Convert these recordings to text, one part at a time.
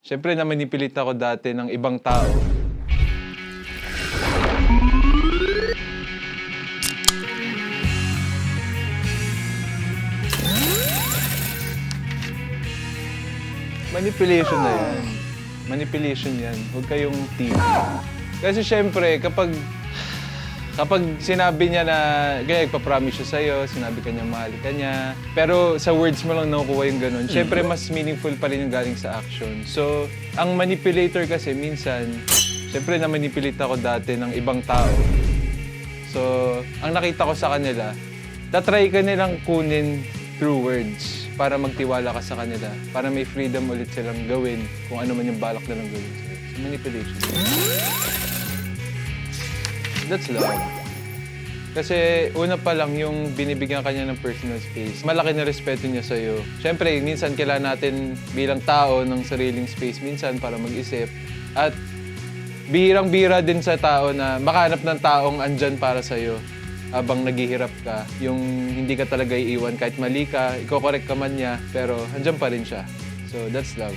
Siyempre namanipilit ako dati ng ibang tao. Manipulation na yan. Manipulation yan. Huwag kayong team. Kasi siyempre, kapag sinabi niya na, gaya, ipapromise siya sa'yo, sinabi ka niya, mahal ka niya, pero sa words mo lang nakukuha yung ganun, siyempre mas meaningful pa rin yung galing sa action. So, ang manipulator kasi minsan, siyempre na-manipulate ako dati ng ibang tao. So, ang nakita ko sa kanila, tatry ka nilang kunin through words para magtiwala ka sa kanila, para may freedom ulit silang gawin kung ano man yung balak nilang gawin sa'yo. So, manipulation. That's love. Kasi una pa lang yung binibigyan kanya ng personal space, malaki na respeto niya sa'yo. Siyempre, minsan kailangan natin bilang tao ng sariling space minsan para mag-isip. At bihirang-bihira din sa tao na makahanap ng taong andyan para sa'yo habang naghihirap ka. Yung hindi ka talaga iiwan kahit mali ka, iko-correct ka man niya, pero andyan pa rin siya. So, that's love.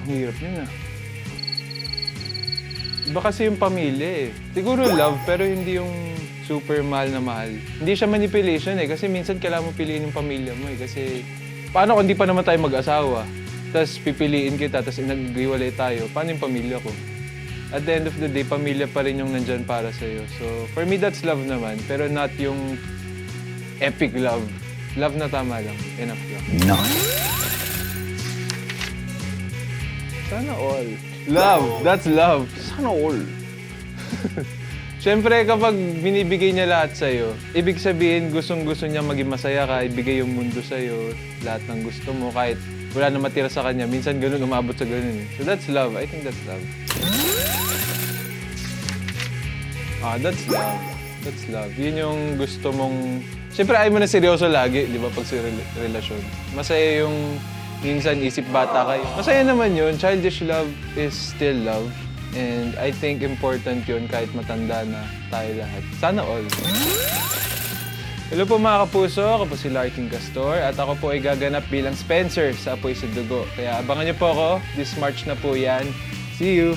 Ang hirap niya na. Iba kasi yung pamilya eh. Siguro love, pero hindi yung super mahal na mahal. Hindi siya manipulation eh, kasi minsan kailangan mo piliin yung pamilya mo eh. Kasi paano kung di pa naman tayo mag-asawa? Tapos pipiliin kita, tapos nag-iwalay tayo. Paano yung pamilya ko? At the end of the day, pamilya pa rin yung nandyan para sa'yo. So, for me, that's love naman. Pero not yung epic love. Love na tama lang. Enough lang. Nice. Sana all. Love. That's love. Sana all. Siyempre, kapag binibigay niya lahat sa'yo, ibig sabihin, gustong-gusto niya maging masaya ka, ibigay yung mundo sa'yo, lahat ng gusto mo, kahit wala na matira sa kanya. Minsan ganun, umabot sa ganun eh. So that's love. I think that's love. That's love. That's love. Yun yung gusto mong... Siyempre, ayaw mo na seryoso lagi, di ba, pag sa relasyon. Masaya yung minsan isip bata kayo. Masaya naman yun. Childish love is still love. And I think important yun kahit matanda na tayo lahat. Sana all. Hello po mga kapuso, ako po si Larkin Castor at ako po ay gaganap bilang Spencer sa Apoy sa Dugo. Kaya abangan niyo po ako, this March na po yan. See you!